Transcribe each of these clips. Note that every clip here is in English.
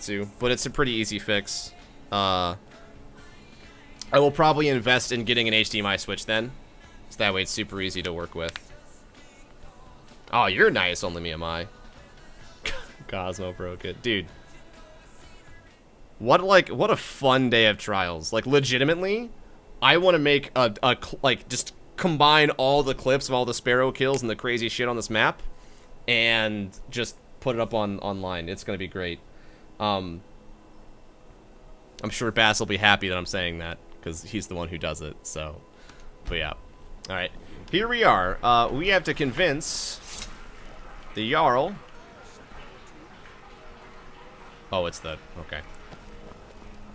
to, but it's a pretty easy fix. I will probably invest in getting an HDMI switch then, so that way it's super easy to work with. Oh, you're nice, only me am I. Cosmo broke it. Dude. What a fun day of trials. Like, legitimately, I want to make just combine all the clips of all the Sparrow kills and the crazy shit on this map, and just put it up online. It's gonna be great. I'm sure Bass will be happy that I'm saying that, because he's the one who does it, so. But yeah. Alright. Here we are. We have to convince the Jarl. Oh, it's the... Okay.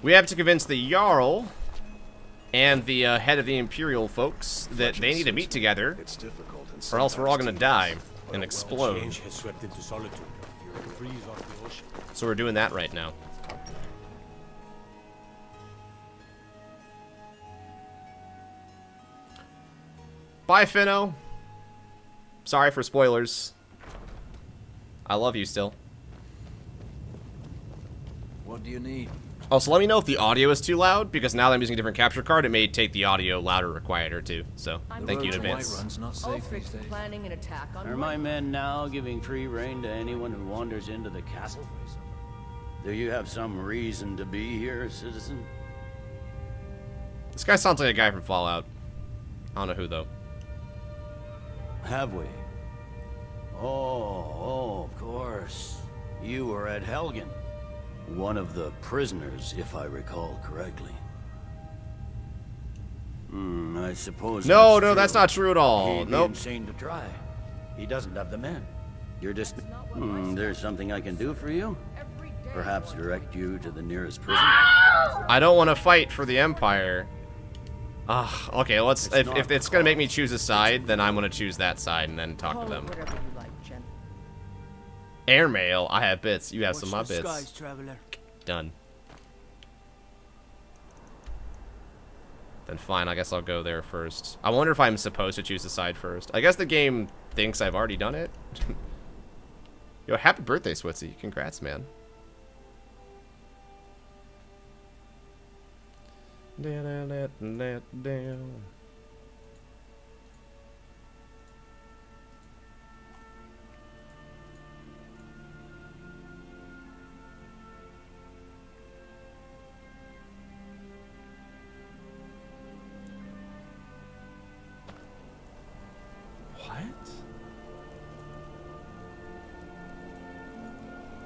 We have to convince the Jarl and the head of the Imperial folks that they need to meet together, or else we're all gonna die and explode. So we're doing that right now. Bye, Finno. Sorry for spoilers. I love you still. What do you need? Also, let me know if the audio is too loud, because now that I'm using a different capture card, it may take the audio louder or quieter too. So, thank you in advance. Planning an attack on Are my men now giving free rein to anyone who wanders into the castle? Do you have some reason to be here, citizen? This guy sounds like a guy from Fallout. I don't know who, though. Have we? Oh, of course. You were at Helgen. One of the prisoners, if I recall correctly. I suppose. No, that's not true at all. He'd Nope. be insane to try. He doesn't have the men. You're just. There's something I can do for you? Perhaps direct you to the nearest prison? I don't want to fight for the Empire. Okay, let's. If it's gonna make me choose a side, then I'm gonna choose that side and then talk to them. Airmail. I have bits. You have some of my bits. Done. Then fine. I guess I'll go there first. I wonder if I'm supposed to choose a side first. I guess the game thinks I've already done it. Yo, happy birthday, Switzy. Congrats, man.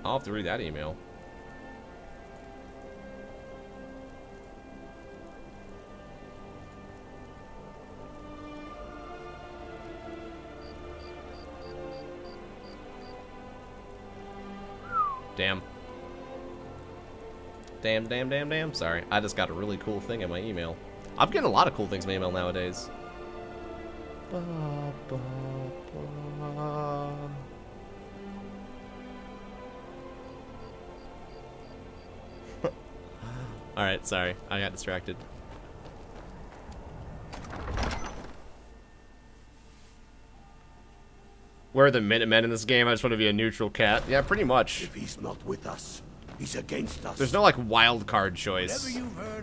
I'll have to read that email. Damn. Damn. Sorry. I just got a really cool thing in my email. I'm getting a lot of cool things in my email nowadays. Alright, sorry. I got distracted. Where are the Minutemen in this game? I just want to be a neutral cat. Yeah, pretty much. If he's not with us, he's against us. There's no, like, wild card choice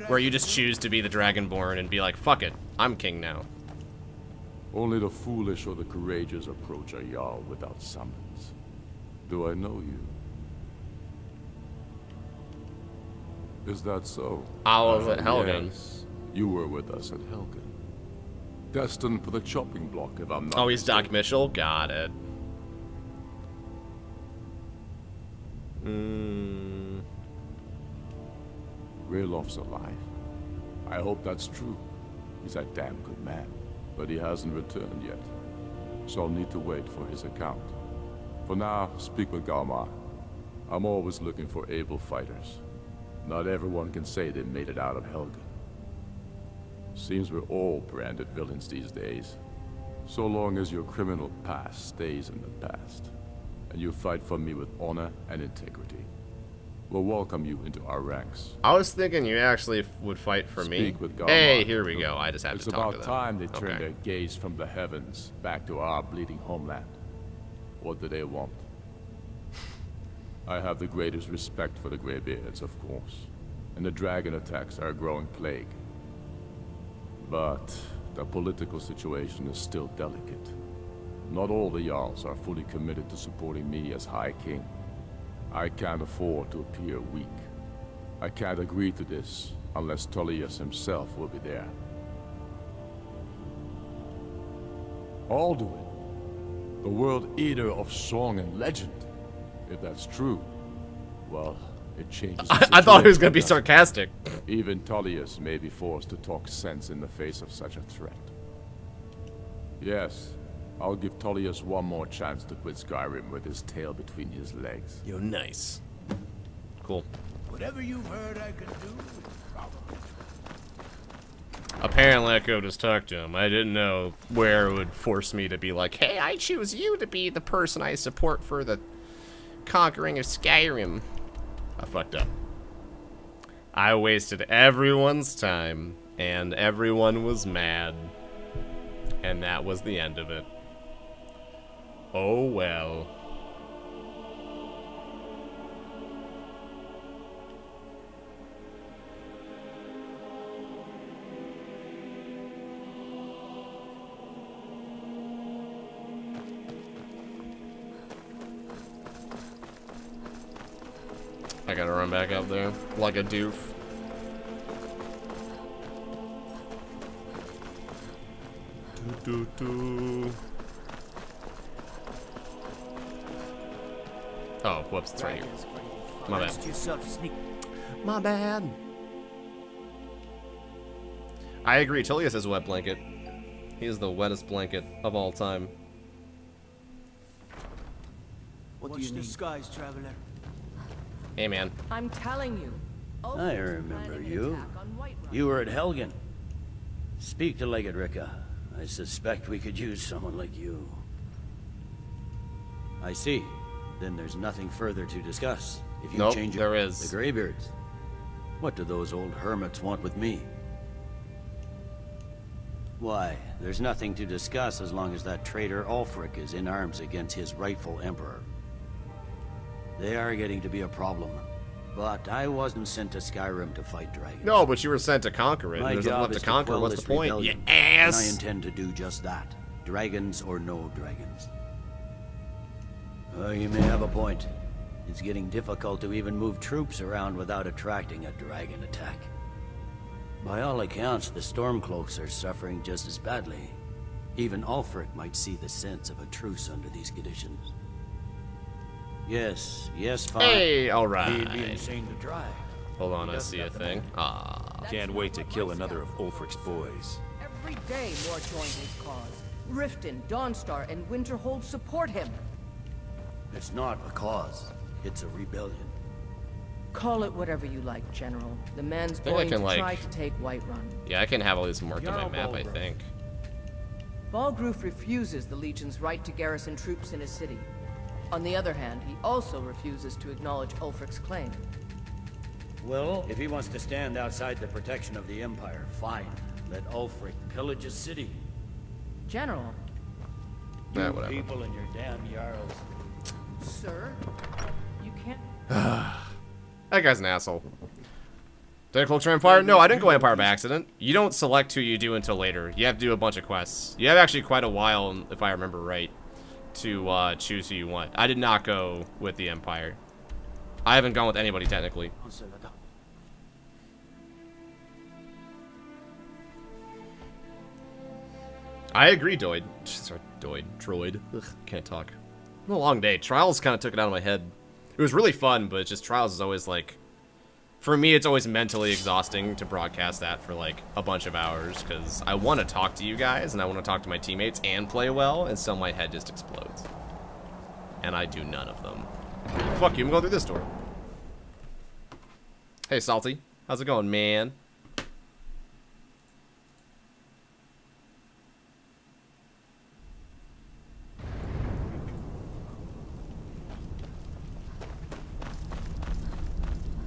where you just choose to be the Dragonborn and be like, fuck it, I'm king now. Only the foolish or the courageous approach a Jarl without summons. Do I know you? Is that so? I was at Helgen. Yes, you were with us at Helgen. Destined for the chopping block, if I'm not Oh, he's mistaken. Doc Mitchell? Got it. Raylof's alive. I hope that's true. He's a damn good man, but he hasn't returned yet. So I'll need to wait for his account. For now, speak with Galmar. I'm always looking for able fighters. Not everyone can say they made it out of Helgen. Seems we're all branded villains these days. So long as your criminal past stays in the past, and you fight for me with honor and integrity, we'll welcome you into our ranks. I was thinking you actually would fight for me. Speak with Galmar. Hey, here we go. I just have It's to talk to about them. time they turned Okay. their gaze from the heavens back to our bleeding homeland. What do they want? I have the greatest respect for the Greybeards, of course, and the dragon attacks are a growing plague. But the political situation is still delicate. Not all the Jarls are fully committed to supporting me as High King. I can't afford to appear weak. I can't agree to this unless Tullius himself will be there. Alduin, the World Eater of song and legend. If that's true, well, it changes the I thought he was situation, gonna be doesn't it? sarcastic. Even Tullius may be forced to talk sense in the face of such a threat. Yes, I'll give Tullius one more chance to quit Skyrim with his tail between his legs. Yo, nice. Cool. Whatever you've heard I can do, probably. Apparently I could have just talked to him. I didn't know where it would force me to be like, hey, I choose you to be the person I support for the conquering of Skyrim. I fucked up. I wasted everyone's time, and everyone was mad. And that was the end of it. Oh well. I gotta run back up there like a doof. Oh, whoops, it's right here. My bad. My bad. I agree, Tullius is a wet blanket. He is the wettest blanket of all time. What do you need? Skies, traveler. Hey, man. I'm telling you. I remember you. You were at Helgen. Speak to Legate Ricka. I suspect we could use someone like you. I see. Then there's nothing further to discuss. If you Nope, change it, there is. the Greybeards. What do those old hermits want with me? Why, there's nothing to discuss as long as that traitor Ulfric is in arms against his rightful emperor. They are getting to be a problem. But I wasn't sent to Skyrim to fight dragons. No, but you were sent to conquer it. My There's nothing job left is to conquer. quell What's the this point? rebellion, Yeah, and I ass. intend to do just that. Dragons or no dragons. You may have a point. It's getting difficult to even move troops around without attracting a dragon attack. By all accounts, the Stormcloaks are suffering just as badly. Even Ulfric might see the sense of a truce under these conditions. Yes, fine. Hey, all He'd be right. insane to try. Hold on, I see a thing. Ah, Can't wait to kill another of Ulfric's boys. Every day more join his cause. Riften, Dawnstar, and Winterhold support him. It's not a cause. It's a rebellion. Call it whatever you like, General. The man's think I going can, to like- try to take Whiterun. yeah, I can have all these marked on my map, I think. Balgruf refuses the Legion's right to garrison troops in his city. On the other hand, he also refuses to acknowledge Ulfric's claim. Well, if he wants to stand outside the protection of the Empire, fine. Let Ulfric pillage his city. General, Yeah, You whatever. people and your damn Jarls. sir, you can't... That guy's an asshole. Did I culture Empire? No, I didn't go Empire by accident. You don't select who you do until later. You have to do a bunch of quests. You have actually quite a while, if I remember right, to choose who you want. I did not go with the Empire. I haven't gone with anybody, technically. I agree, Doid. Sorry, Droid. Ugh, can't talk. It's been a long day. Trials kind of took it out of my head. It was really fun, but it's just Trials is always like... For me, it's always mentally exhausting to broadcast that for like a bunch of hours, because I want to talk to you guys, and I want to talk to my teammates and play well, and so my head just explodes. And I do none of them. Fuck you, I'm going through this door. Hey, Salty. How's it going, man?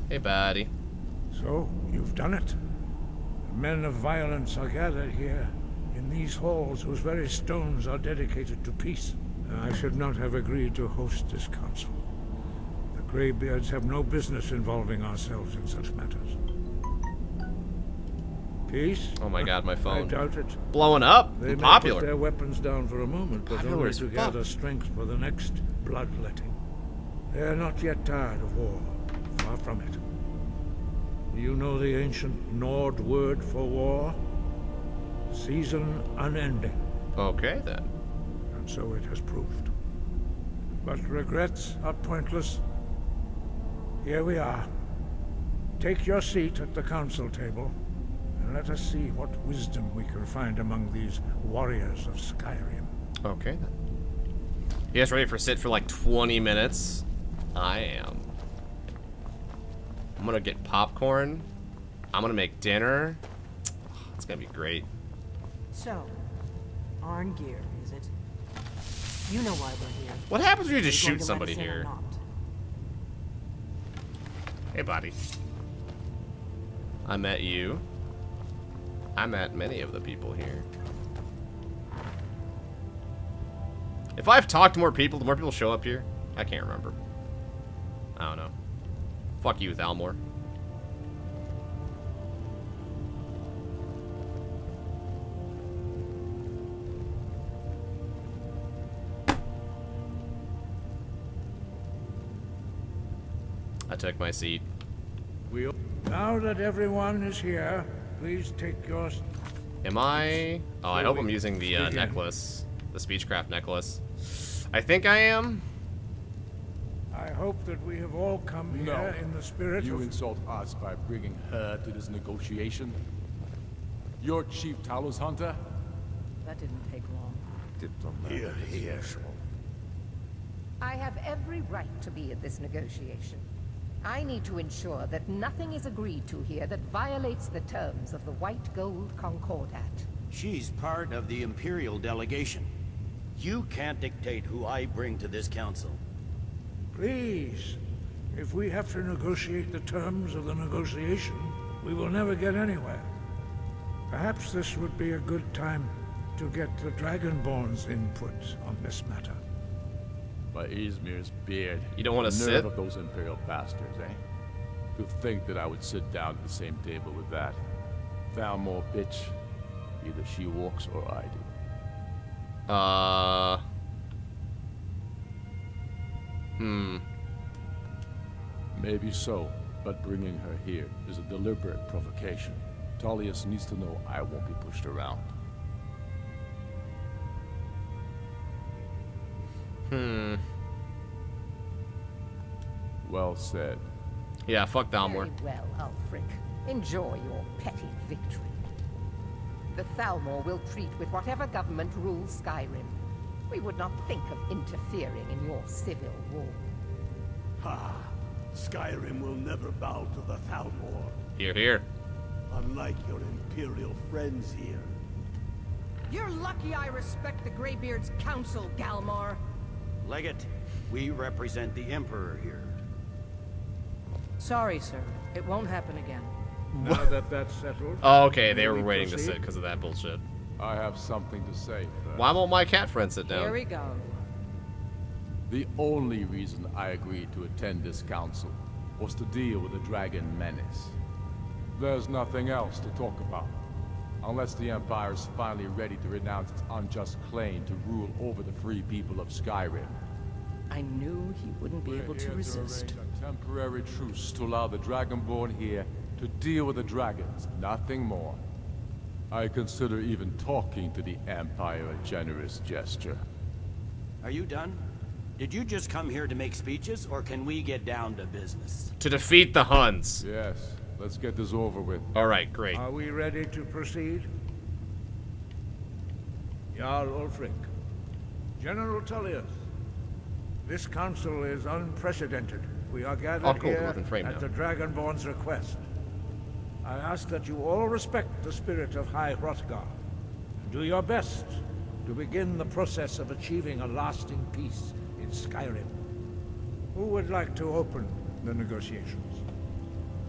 Hey, buddy. So, you've done it. The men of violence are gathered here, in these halls whose very stones are dedicated to peace. I should not have agreed to host this council. The Greybeards have no business involving ourselves in such matters. Peace? Oh my god, my I phone. doubt it. Blowing up. They I'm may popular. put their weapons down for a moment, but Popular only as to fuck. gather strength for the next bloodletting. They are not yet tired of war. Far from it. Do you know the ancient Nord word for war? Season unending. Okay, then. And so it has proved. But regrets are pointless. Here we are. Take your seat at the council table, and let us see what wisdom we can find among these warriors of Skyrim. Okay, then. You guys ready for sit for like 20 minutes? I am. I'm gonna get popcorn. I'm gonna make dinner. It's gonna be great. So, Arngeir, is it? You know why we're here. What happens when you just Are you shoot going to let somebody us in or here? not? Hey, buddy. I met you. I met many of the people here. If I've talked to more people, do more people show up here? I can't remember. I don't know. Fuck you, Thalmor. I took my seat. Now that everyone is here, please take your... Am I? Oh, I hope I'm using the necklace. The Speechcraft necklace. I think I am. I hope that we have all come here No. in the spirit You of... insult us by bringing her to this negotiation? You're Chief Talos Hunter? That didn't take long. Here, here. I have every right to be at this negotiation. I need to ensure that nothing is agreed to here that violates the terms of the White Gold Concordat. She's part of the Imperial delegation. You can't dictate who I bring to this council. Please, if we have to negotiate the terms of the negotiation, we will never get anywhere. Perhaps this would be a good time to get the Dragonborn's input on this matter. By Izmir's beard. You don't wanna The nerve sit? of those Imperial bastards, eh? To think that I would sit down at the same table with that. Thalmor bitch. Either she walks or I do. Maybe so, but bringing her here is a deliberate provocation. Tullius needs to know I won't be pushed around. Well said. Yeah, fuck Thalmor. Very well, Ulfric. Enjoy your petty victory. The Thalmor will treat with whatever government rules Skyrim. We would not think of interfering in your civil war. Ha! Skyrim will never bow to the Thalmor, Here, here. unlike your Imperial friends here. You're lucky I respect the Greybeard's counsel, Galmar. Legate, we represent the Emperor here. Sorry, sir. It won't happen again. Now that that's settled... Oh, okay, they may were we waiting to proceed? sit because of that bullshit. I have something to say first. Why won't my cat friend sit Here down? we go. The only reason I agreed to attend this council was to deal with the Dragon Menace. There's nothing else to talk about. Unless the Empire is finally ready to renounce its unjust claim to rule over the free people of Skyrim. I knew he wouldn't be able to resist. arrange a temporary truce to allow the Dragonborn here to deal with the dragons, nothing more. I consider even talking to the Empire a generous gesture. Are you done? Did you just come here to make speeches, or can we get down to business? To defeat the Huns. Yes, let's get this over with. Alright, great. Are we ready to proceed? Jarl Ulfric. General Tullius. This council is unprecedented. We are gathered Oh, cool, here nothing framed at now. the Dragonborn's request. I ask that you all respect the spirit of High Hrothgar. Do your best to begin the process of achieving a lasting peace in Skyrim. Who would like to open the negotiations?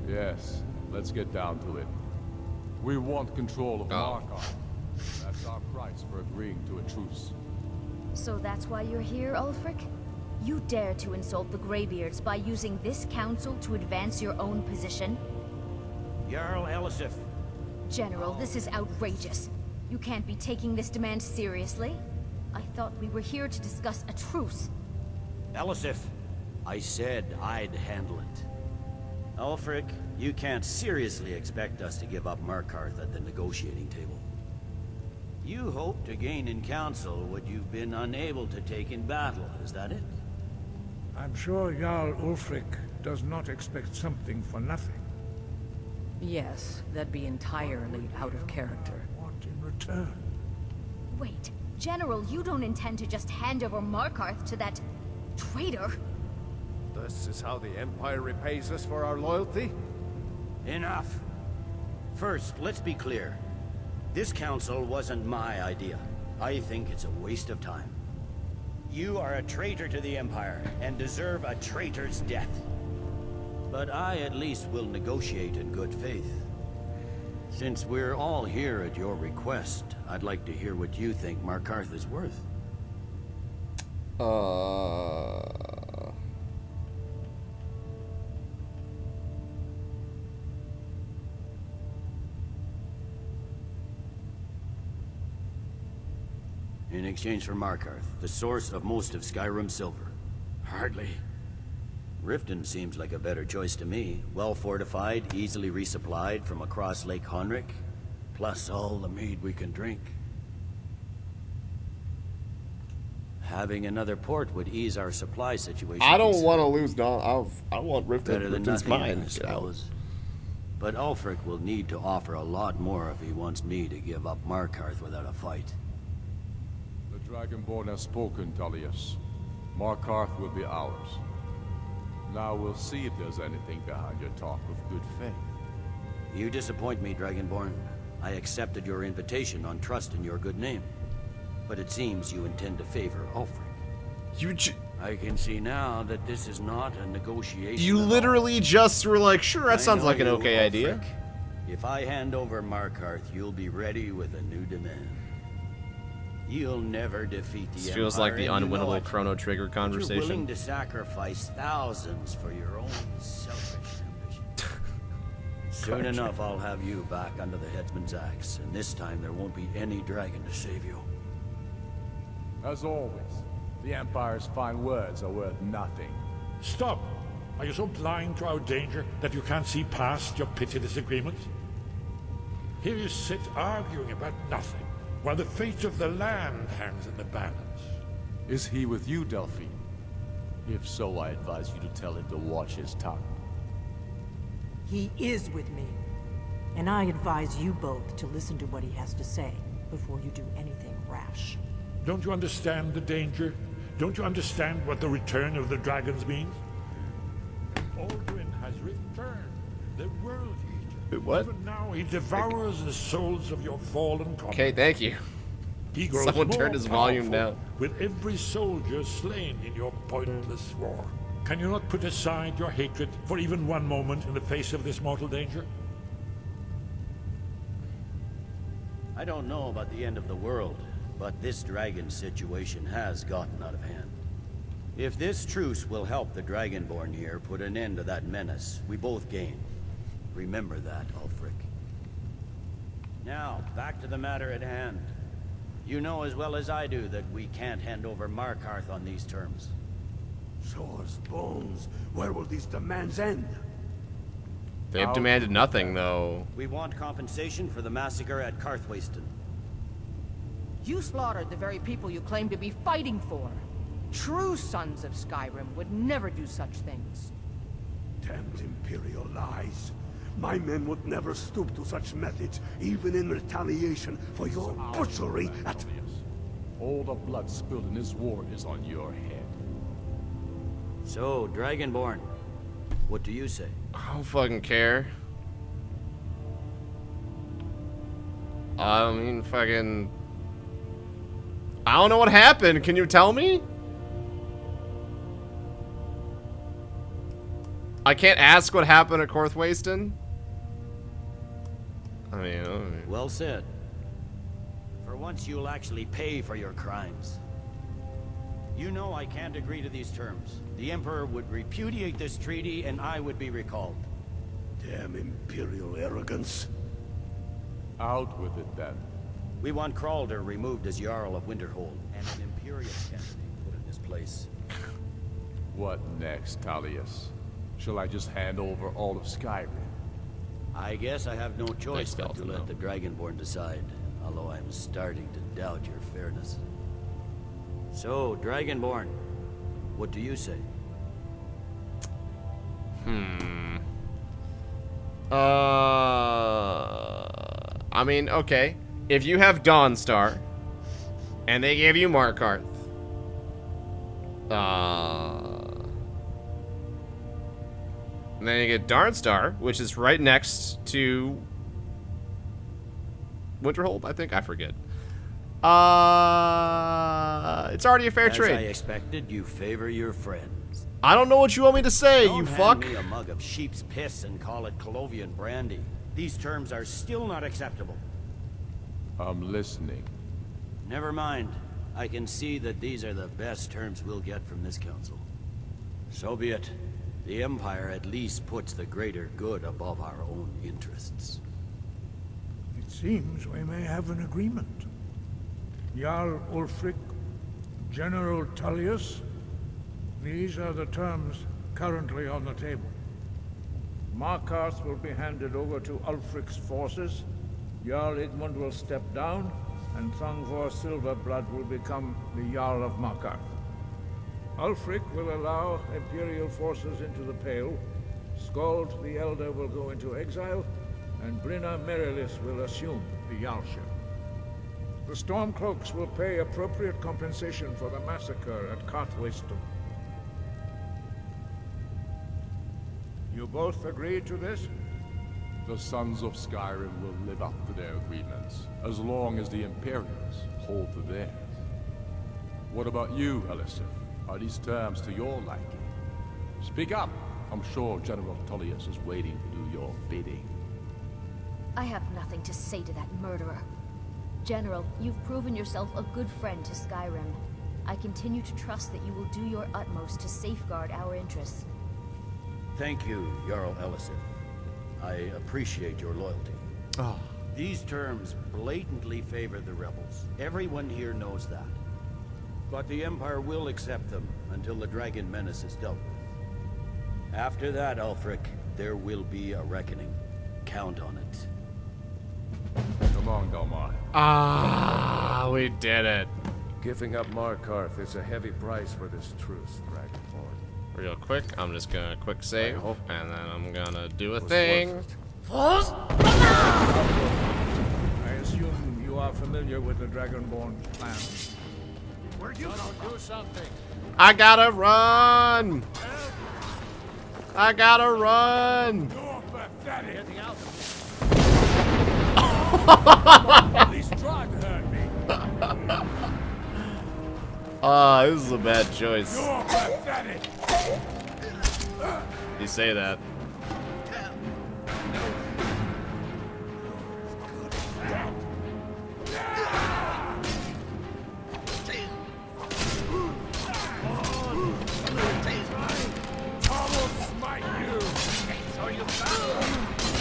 Yes, let's get down to it. We want control of Markarth. That's our price for agreeing to a truce. So that's why you're here, Ulfric? You dare to insult the Greybeards by using this council to advance your own position? Jarl Elisif. General, this is outrageous. You can't be taking this demand seriously. I thought we were here to discuss a truce. Elisif, I said I'd handle it. Ulfric, you can't seriously expect us to give up Markarth at the negotiating table. You hope to gain in council what you've been unable to take in battle, is that it? I'm sure Jarl Ulfric does not expect something for nothing. Yes, that'd be entirely out of character. What in return? Wait, General, you don't intend to just hand over Markarth to that traitor? This is how the Empire repays us for our loyalty? Enough. First, let's be clear. This council wasn't my idea. I think it's a waste of time. You are a traitor to the Empire, and deserve a traitor's death. But I at least will negotiate in good faith. Since we're all here at your request, I'd like to hear what you think Markarth is worth. In exchange for Markarth, the source of most of Skyrim's silver. Hardly. Riften seems like a better choice to me. Well fortified, easily resupplied from across Lake Honric, plus all the mead we can drink. Having another port would ease our supply situation. I don't want to lose. No, I want Riften. Better than Riften's nothing, mine. I suppose. But Ulfric will need to offer a lot more if he wants me to give up Markarth without a fight. The Dragonborn has spoken, Tullius. Markarth will be ours. Now we'll see if there's anything behind your talk of good faith. You disappoint me, Dragonborn. I accepted your invitation on trust in your good name. But it seems you intend to favor Ulfric. I can see now that this is not a negotiation. You literally just were like, sure, that sounds like an okay idea. If I hand over Markarth, you'll be ready with a new demand. You'll never defeat the This Empire. feels like the and you know unwinnable it. Chrono Trigger But you're conversation. willing to sacrifice thousands for your own selfish ambition. Soon enough, I'll have you back under the headsman's axe, and this time there won't be any dragon to save you. As always, the Empire's fine words are worth nothing. Stop! Are you so blind to our danger that you can't see past your petty disagreements? Here you sit arguing about nothing, while the fate of the land hangs in the balance. Is he with you, Delphine? If so, I advise you to tell him to watch his tongue. He is with me. And I advise you both to listen to what he has to say before you do anything rash. Don't you understand the danger? Don't you understand what the return of the dragons means? Aldrin has returned, the world eater. What? Even now he devours the souls of your fallen comrades. Okay, thank you. He grows Someone more turned his volume powerful down. with every soldier slain in your pointless war. Can you not put aside your hatred for even one moment in the face of this mortal danger? I don't know about the end of the world, but this dragon situation has gotten out of hand. If this truce will help the Dragonborn here put an end to that menace, we both gain. Remember that, Ulfric. Now, back to the matter at hand. You know as well as I do that we can't hand over Markarth on these terms. Swords, bones, where will these demands end? They've demanded nothing, though. We want compensation for the massacre at Karthwasten. You slaughtered the very people you claim to be fighting for. True sons of Skyrim would never do such things. Damned Imperial lies. My men would never stoop to such methods, even in retaliation for your butchery at... All the blood spilled in this war is on your head. So, Dragonborn, what do you say? I don't fucking care. I mean, fucking... I don't know what happened. Can you tell me? I can't ask what happened at Karthwasten? I mean... Well said. For once you'll actually pay for your crimes. You know I can't agree to these terms. The Emperor would repudiate this treaty, and I would be recalled. Damn Imperial arrogance. Out with it, then. We want Kralder removed as Jarl of Winterhold, and an Imperial candidate put in his place. What next, Tullius? Shall I just hand over all of Skyrim? I guess I have no choice but to skeleton, let though. the Dragonborn decide, although I'm starting to doubt your fairness. So, Dragonborn, what do you say? I mean, okay. If you have Dawnstar, and they give you Markarth, and then you get Darnstar, which is right next to Winterhold, I think. I forget. It's already a fair trade. As I expected, you favor your friends. I don't know what you want me to say, Don't you hand fuck. me a mug of sheep's piss and call it Colovian brandy. These terms are still not acceptable. I'm listening. Never mind. I can see that these are the best terms we'll get from this council. So be it. The Empire at least puts the greater good above our own interests. It seems we may have an agreement. Jarl Ulfric, General Tullius, these are the terms currently on the table. Markarth will be handed over to Ulfric's forces, Jarl Igmund will step down, and Thongvor Silverblood will become the Jarl of Markarth. Ulfric will allow Imperial forces into the Pale, Skald the Elder will go into exile, and Brynna Merilis will assume the Jarlship. The Stormcloaks will pay appropriate compensation for the massacre at Carthwayston. You both agree to this? The Sons of Skyrim will live up to their agreements, as long as the Imperials hold to theirs. What about you, Elisif? Are these terms to your liking? Speak up! I'm sure General Tullius is waiting to do your bidding. I have nothing to say to that murderer. General, you've proven yourself a good friend to Skyrim. I continue to trust that you will do your utmost to safeguard our interests. Thank you, Jarl Elisif. I appreciate your loyalty. These terms blatantly favor the rebels. Everyone here knows that. But the Empire will accept them until the Dragon Menace is dealt with. After that, Ulfric, there will be a reckoning. Count on it. Come on, Dalmar. We did it. Giving up Markarth is a heavy price for this truce, Dragonborn. Real quick, I'm just gonna quick save, and then I'm gonna do a Was thing. worth it. I assume you are familiar with the Dragonborn plan. Where'd you go? Do something. I gotta run! I gotta run! You're pathetic! Getting out of At least try to hurt me! This is a bad choice. You're pathetic! You say that.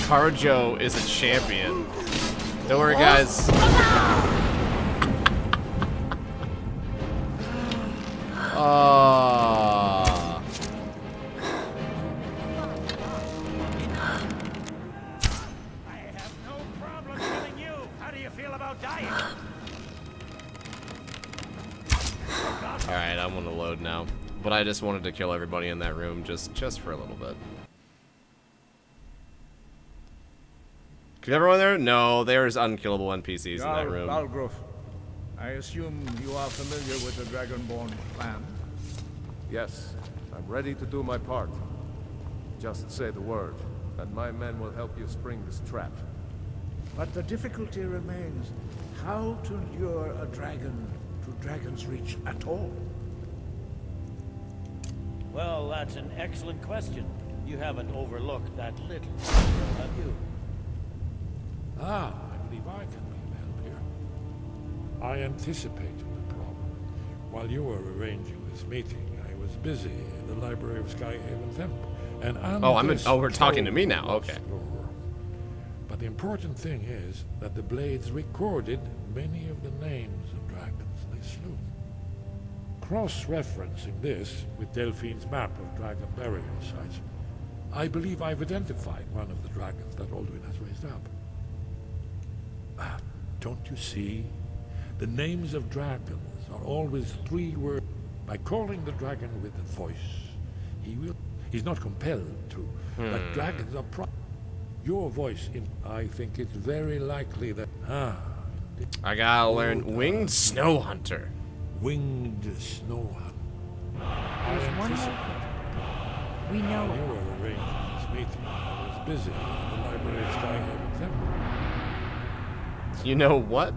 Karajo is a champion. Don't worry, guys. Alright, I'm on the load now. But I just wanted to kill everybody in that room just for a little bit. Is everyone there? No, there's unkillable NPCs in that room. Balgruf, I assume you are familiar with the Dragonborn plan. Yes, I'm ready to do my part. Just say the word, and my men will help you spring this trap. But the difficulty remains how to lure a dragon to Dragon's Reach at all. Well, that's an excellent question. You haven't overlooked that little, have you? I believe I can be of help here. I anticipated the problem. While you were arranging this meeting, I was busy in the library of Skyhaven Temple. And we're talking to me now. Okay. But the important thing is that the Blades recorded many of the names of dragons they slew. Cross-referencing this with Delphine's map of dragon burial sites, I believe I've identified one of the dragons that Alduin has raised up. Don't you see? The names of dragons are always 3 words. By calling the dragon with a voice, he's not compelled to. But dragons are your voice I think it's very likely that I gotta learn Winged Snow Hunter. Winged Snow Hunter. There's one more. We know While you were arranging this meeting, I was busy in the library of Skyhaven Temple. You know what?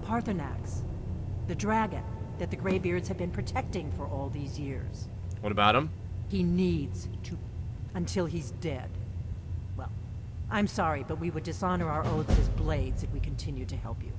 Parthenax, the dragon that the Greybeards have been protecting for all these years. What about him? He needs to, until he's dead. Well, I'm sorry, but we would dishonor our oaths as Blades if we continue to help you.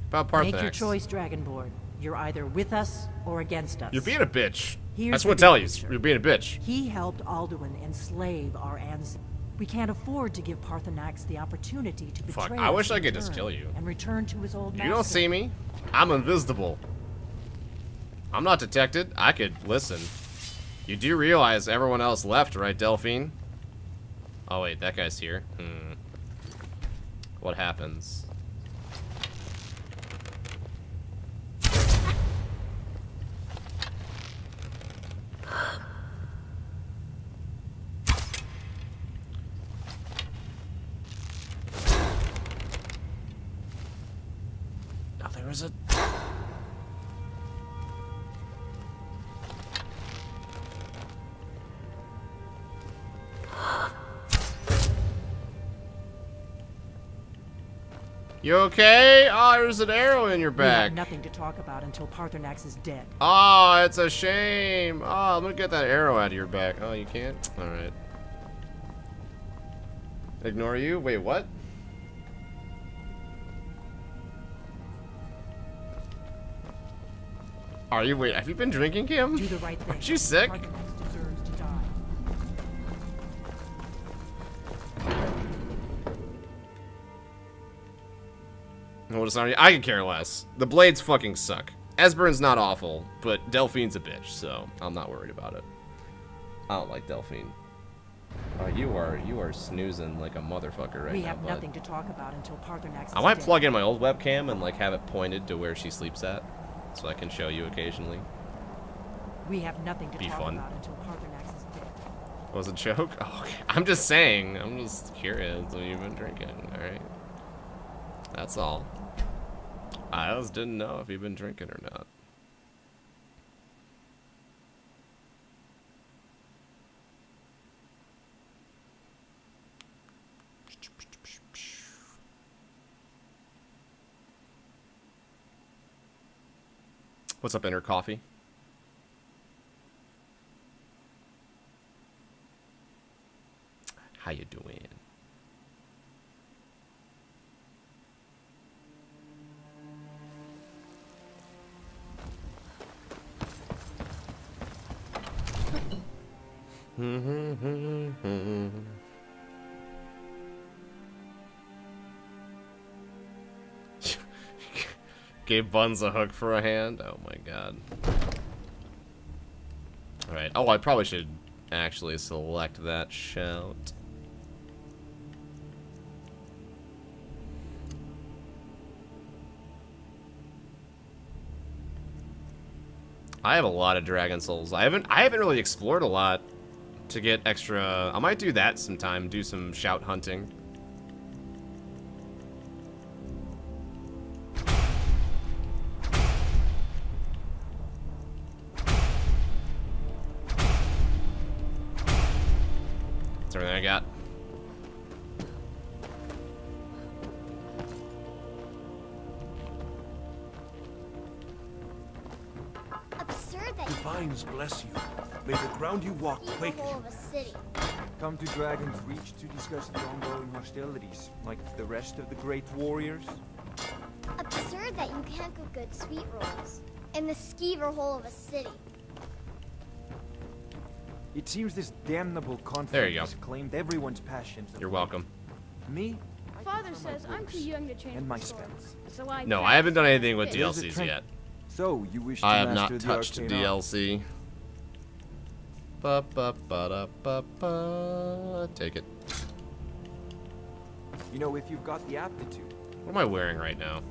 About Parthenax. Make your choice, Dragonborn. You're either with us or against us. You're being a bitch. Here's That's the what I tell you. picture. You're being a bitch. He helped Alduin enslave our ancestors. We can't afford to give Parthenax the opportunity to betray Fuck, us I wish in I could just return kill you. and return to his old You master. don't see me. I'm invisible. I'm not detected. I could listen. You do realize everyone else left, right, Delphine? Oh wait, that guy's here. What happens? Oh, there was a... You okay? Oh, there's an arrow in your We have back. nothing to talk about until Parthenax is dead. Oh, it's a shame. Oh, I'm gonna get that arrow out of your back. Oh, you can't? Alright. Ignore you? Wait, what? Are you? Wait, have you been drinking, Kim? Do the right thing. Aren't you sick? Parthenax deserves to die. What is I could care less. The blades fucking suck. Esbern's not awful, but Delphine's a bitch, so I'm not worried about it. I don't like Delphine. You are snoozing like a motherfucker right We now, have bud. nothing to talk about until Parthenax is I might dead. plug in my old webcam and like have it pointed to where she sleeps at, so I can show you occasionally. We have nothing to Be talk fun. about until Parthenax is dead. Was it a joke? Oh, okay. I'm just saying. I'm just curious what you've been drinking. All right. That's all. I just didn't know if you've been drinking or not. What's up, Inner Coffee? How you doing? Gave Buns a hook for a hand. Oh my god. Alright. Oh, I probably should actually select that shout. I have a lot of Dragon Souls. I haven't really explored a lot to get extra. I might do that sometime, do some shout hunting. That's everything I got. Absurd that Divines bless you. May the ground you walk you quake. the whole of a city. Come to Dragon's Reach to discuss the ongoing hostilities, like the rest of the great warriors. Absurd that you can't cook good sweet rolls. in the skeever hole of a city. It seems this damnable conflict There you go. has claimed everyone's passions. You're welcome. Me? Father says I'm too young to change and my the sword, spells. so I No, I haven't done anything with There's a DLCs trend- yet. So, you wish to I have master not the touched arcane DLC. Ba ba ba da ba ba. Take it. art? You know, if you've got the aptitude. What am I wearing right now?